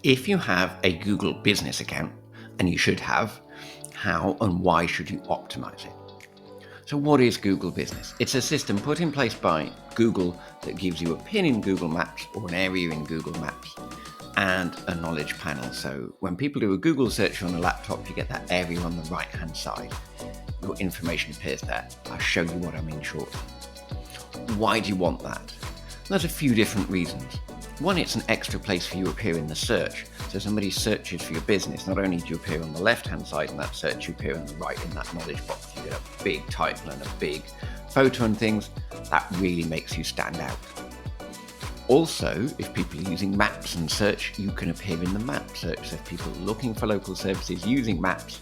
If you have a Google business account, and you should have, how and why should you optimize it? So what is Google Business? It's a system put in place by Google that gives you a pin in Google Maps or an area in Google Maps and a knowledge panel. So when people do a Google search on a laptop, you get that area on the right-hand side. Your information appears there. I'll show you what I mean shortly. Why do you want that? There's a few different reasons. One, it's an extra place for you to appear in the search. So somebody searches for your business, not only do you appear on the left-hand side in that search, you appear on the right in that knowledge box. You get a big title and a big photo and things. That really makes you stand out. Also, if people are using maps and search, you can appear in the map search. So if people are looking for local services using maps,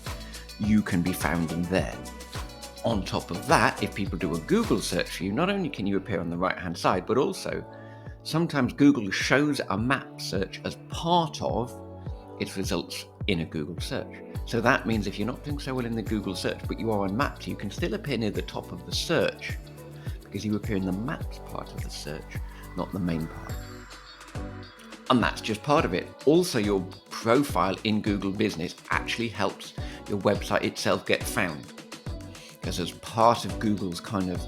you can be found in there. On top of that, if people do a Google search for you, not only can you appear on the right-hand side, but also sometimes Google shows a map search as part of its results in a Google search. So that means if you're not doing so well in the Google search, but you are on maps, you can still appear near the top of the search because you appear in the maps part of the search, not the main part. And that's just part of it. Also, your profile in Google Business actually helps your website itself get found. Because as part of Google's kind of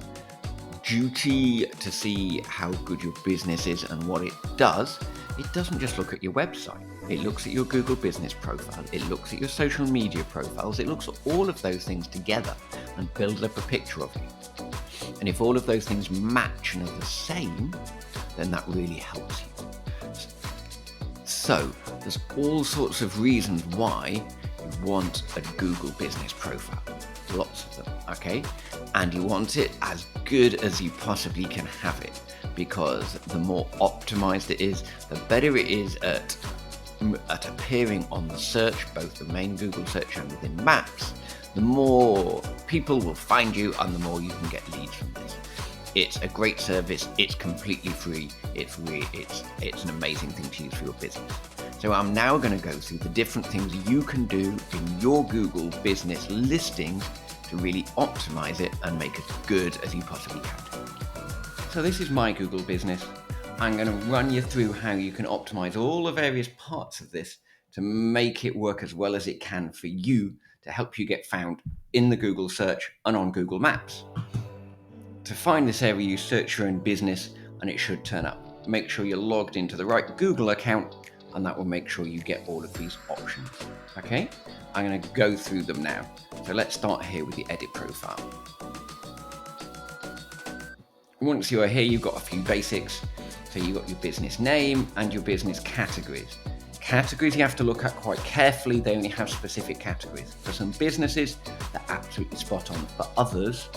duty to see how good your business is and what it doesn't just look at your website. It looks at your Google Business profile. It looks at your social media profiles. It looks at all of those things together and builds up a picture of you. And if all of those things match and are the same, then that really helps you. So there's all sorts of reasons why you want a Google Business profile. Lots of them, okay? And you want it as good as you possibly can have it, because the more optimized it is, the better it is at appearing on the search, both the main Google search and within Maps, the more people will find you and the more you can get leads from this. It's a great service. It's completely free. It's an amazing thing to use for your business. So I'm now going to go through the different things you can do in your Google Business listings to really optimize it and make it as good as you possibly can. So this is my Google Business. I'm going to run you through how you can optimize all the various parts of this to make it work as well as it can for you to help you get found in the Google search and on Google Maps. To find this area, you search your own business and it should turn up. Make sure you're logged into the right Google account and that will make sure you get all of these options. Okay, I'm going to go through them now. So let's start here with the edit profile. Once you are here, you've got a few basics. So you've got your business name and your business categories. Categories you have to look at quite carefully. They only have specific categories. For some businesses, they're absolutely spot on. For others,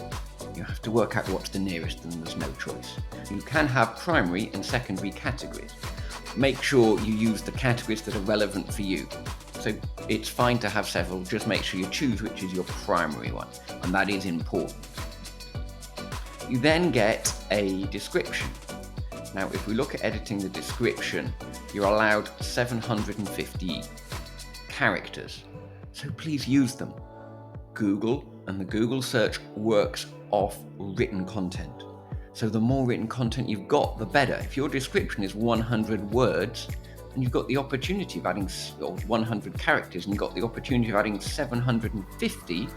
you have to work out what's the nearest and there's no choice. You can have primary and secondary categories. Make sure you use the categories that are relevant for you. So it's fine to have several, just make sure you choose which is your primary one, and that is important. You then get a description. Now, if we look at editing the description, you're allowed 750 characters. So please use them. Google and the Google search works off written content. So the more written content you've got, the better. If your description is 100 words and you've got the opportunity of adding 100 characters and you've got the opportunity of adding 750,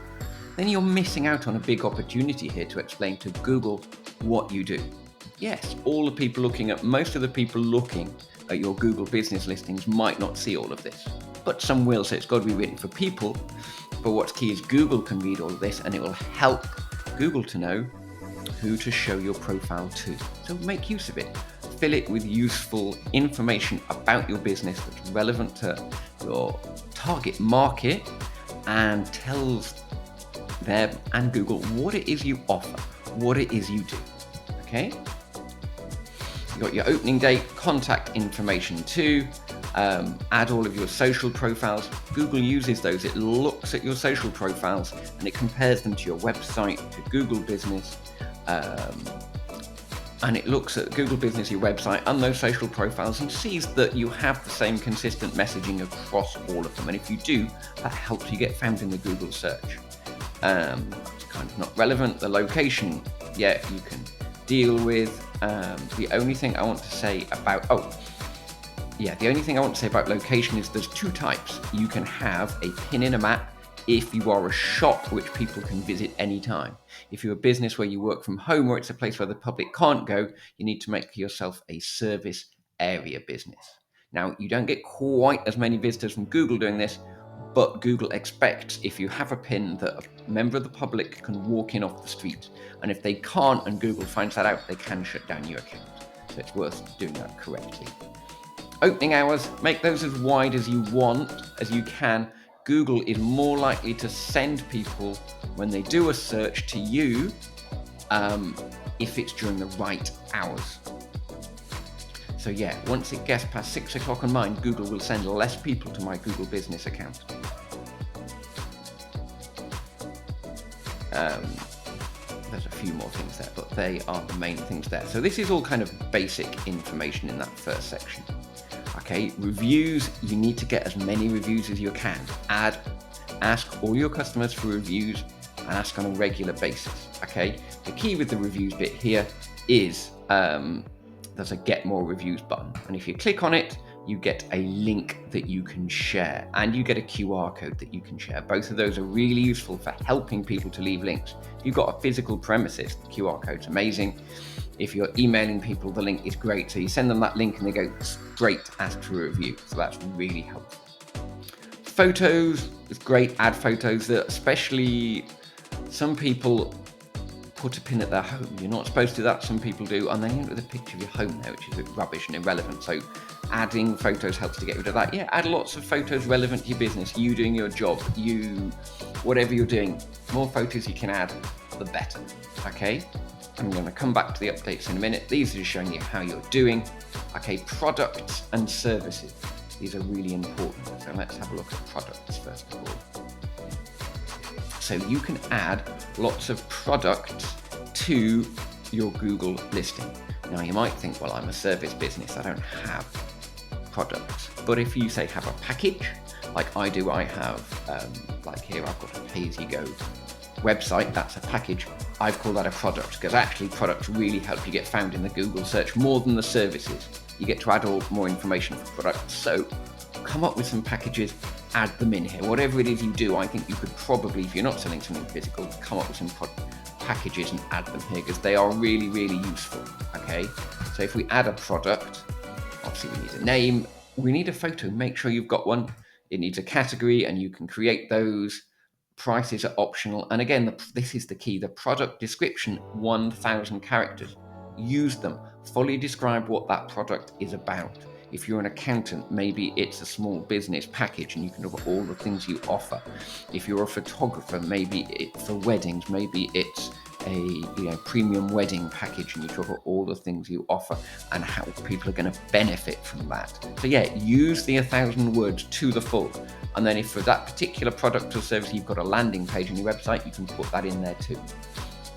then you're missing out on a big opportunity here to explain to Google what you do. Yes, most of the people looking at your Google business listings might not see all of this, but some will, so it's got to be written for people. But what's key is Google can read all of this and it will help Google to know who to show your profile to. So make use of it. Fill it with useful information about your business that's relevant to your target market and tells them and Google what it is you offer, what it is you do. Okay? You've got your opening date, contact information too. Add all of your social profiles. Google uses those. It looks at your social profiles and it compares them to your website, to Google Business, and it looks at Google Business, your website, and those social profiles and sees that you have the same consistent messaging across all of them. And if you do, that helps you get found in the Google search. It's kind of not relevant. The location, yeah, you can deal with. The only thing I want to say about, yeah, the only thing I want to say about location is there's two types. You can have a pin in a map if you are a shop which people can visit anytime. If you're a business where you work from home or it's a place where the public can't go, you need to make yourself a service area business. Now, you don't get quite as many visitors from Google doing this, but Google expects if you have a pin that a member of the public can walk in off the street. And if they can't and Google finds that out, they can shut down your account. So it's worth doing that correctly. Opening hours, make those as wide as you want, as you can. Google is more likely to send people when they do a search to you if it's during the right hours. So yeah, once it gets past 6 o'clock on mine, Google will send less people to my Google business account. There's a few more things there, but they are the main things there. So this is all kind of basic information in that first section. Okay, reviews, you need to get as many reviews as you can. Ask all your customers for reviews and ask on a regular basis. Okay, the key with the reviews bit here is there's a get more reviews button. And if you click on it, you get a link that you can share and you get a QR code that you can share. Both of those are really useful for helping people to leave links. If you've got a physical premises, the QR code's amazing. If you're emailing people, the link is great. So you send them that link and they go, great, ask for a review. So that's really helpful. Photos, it's great, add photos that especially some people put a pin at their home. You're not supposed to do that, some people do, and then you end with a picture of your home there, which is a bit rubbish and irrelevant. So adding photos helps to get rid of that. Yeah, add lots of photos relevant to your business, you doing your job, whatever you're doing. The more photos you can add, the better. Okay, I'm going to come back to the updates in a minute. These are just showing you how you're doing. Okay, products and services. These are really important. So let's have a look at products first of all. So you can add lots of products to your Google listing. Now you might think, well, I'm a service business, I don't have products. But if you say have a package, like I do, I have, like here I've got a pay-as-you-go website, that's a package. I've called that a product because actually products really help you get found in the Google search more than the services. You get to add more information for products. So come up with some packages, add them in here. Whatever it is you do, I think you could probably, if you're not selling something physical, come up with some packages and add them here because they are really, really useful. Okay, so if we add a product, obviously we need a name, we need a photo, make sure you've got one. It needs a category and you can create those. Prices are optional. And again, this is the key, the product description, 1,000 characters. Use them, fully describe what that product is about. If you're an accountant, maybe it's a small business package and you can look at all the things you offer. If you're a photographer, maybe it's for weddings, maybe it's a premium wedding package and you talk about all the things you offer and how people are going to benefit from that. So yeah, use the 1,000 words to the full. And then if for that particular product or service you've got a landing page on your website, you can put that in there too.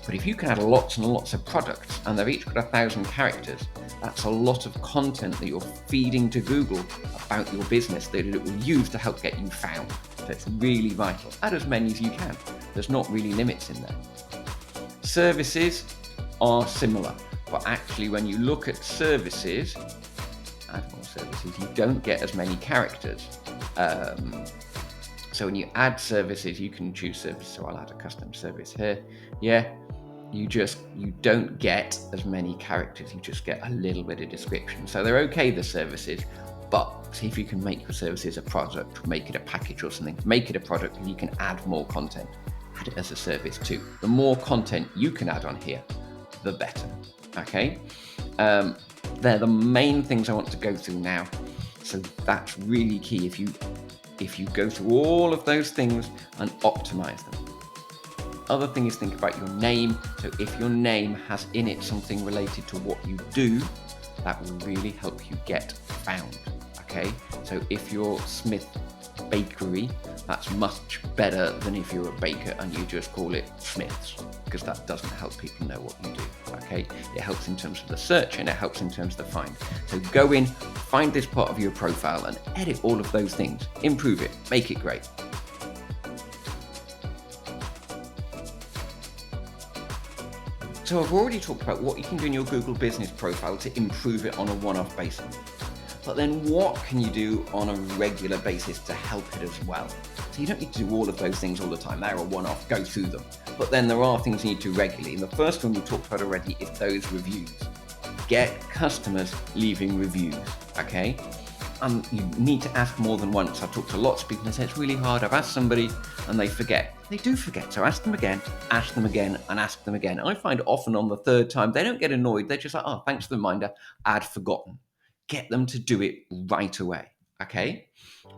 But if you can add lots and lots of products and they've each got 1,000 characters, that's a lot of content that you're feeding to Google about your business that it will use to help get you found. So it's really vital. Add as many as you can. There's not really limits in there. Services are similar, but actually when you look at services, add more services, you don't get as many characters. So when you add services, you can choose service. So I'll add a custom service here. Yeah, you don't get as many characters. You just get a little bit of description. So they're okay, the services, but see if you can make your services a product, make it a package or something, make it a product and you can add more content. Add it as a service too. The more content you can add on here, the better. Okay. They're the main things I want to go through now. So that's really key. If you go through all of those things and optimize them. Other thing is think about your name. So if your name has in it something related to what you do, that will really help you get found. Okay. So if you're Smith Bakery, that's much better than if you're a baker and you just call it Smith's, because that doesn't help people know what you do. Okay, it helps in terms of the search and it helps in terms of the find. So go in, find this part of your profile and edit all of those things, improve it, make it great. So I've already talked about what you can do in your Google business profile to improve it on a one-off basis. But then what can you do on a regular basis to help it as well? So you don't need to do all of those things all the time. They're a one-off, go through them. But then there are things you need to do regularly. And the first one we talked about already is those reviews. Get customers leaving reviews, okay? You need to ask more than once. I've talked to lots of people and they say it's really hard. I've asked somebody and they forget. They do forget. So ask them again, and ask them again. I find often on the third time, they don't get annoyed. They're just like, oh, thanks for the reminder. I'd forgotten. Get them to do it right away, okay?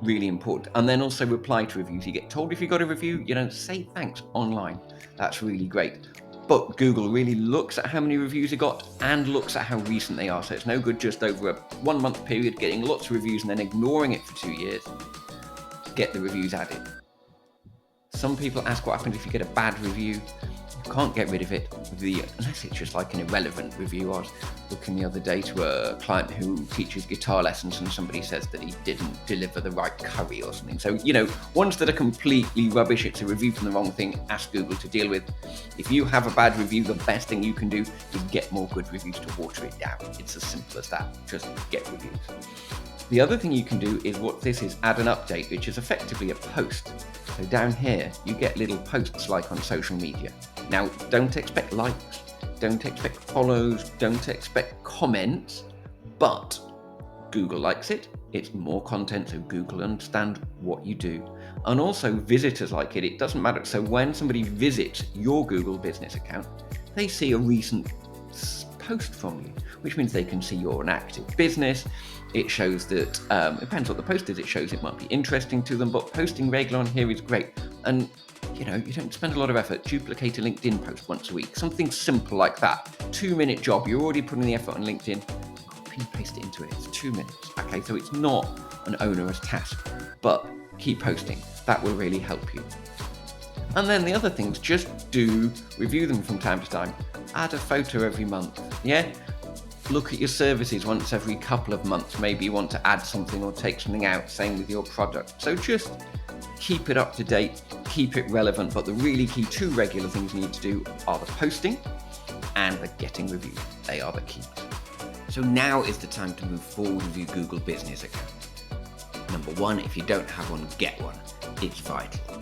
Really important. And then also reply to reviews. You get told if you got a review, say thanks online. That's really great. But Google really looks at how many reviews you got and looks at how recent they are. So it's no good just over a 1 month period getting lots of reviews and then ignoring it for 2 years. Get the reviews added. Some people ask what happens if you get a bad review. You can't get rid of it unless it's just like an irrelevant review. I was looking the other day to a client who teaches guitar lessons and somebody says that he didn't deliver the right curry or something. So, ones that are completely rubbish, it's a review from the wrong thing, ask Google to deal with. If you have a bad review, the best thing you can do is get more good reviews to water it down. It's as simple as that. Just get reviews. The other thing you can do is add an update, which is effectively a post. So down here, you get little posts like on social media. Now, don't expect likes, don't expect follows, don't expect comments, but Google likes it. It's more content, so Google understands what you do. And also visitors like it. It doesn't matter. So when somebody visits your Google business account, they see a recent post from you, which means they can see you're an active business. It shows that, it depends what the post is, it shows it might be interesting to them, but posting regular on here is great. And, you don't spend a lot of effort. Duplicate a LinkedIn post once a week, something simple like that. 2-minute job, you're already putting the effort on LinkedIn, copy and paste it into it, it's 2 minutes. Okay, so it's not an onerous task, but keep posting. That will really help you. And then the other things, just review them from time to time. Add a photo every month, yeah? Look at your services once every couple of months. Maybe you want to add something or take something out, same with your product. So just keep it up to date, keep it relevant, but the really key 2 regular things you need to do are the posting and the getting reviews. They are the keys. So now is the time to move forward with your Google Business account. Number 1, if you don't have one, get one. It's vital.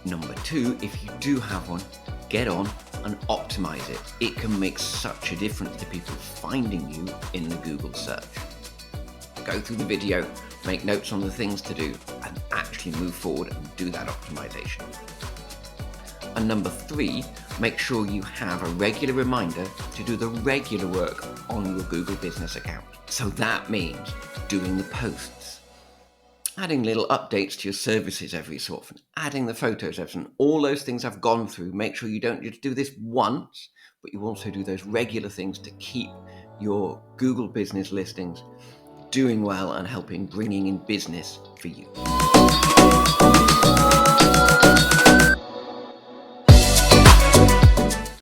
Number 2, if you do have one, get on and optimize it. It can make such a difference to people finding you in the Google search. Go through the video, make notes on the things to do, and actually move forward and do that optimization. And number 3, make sure you have a regular reminder to do the regular work on your Google Business account. So that means doing the posts, adding little updates to your services every so often, adding the photos every so often. All those things I've gone through. Make sure you don't just do this once, but you also do those regular things to keep your Google business listings doing well and bringing in business for you.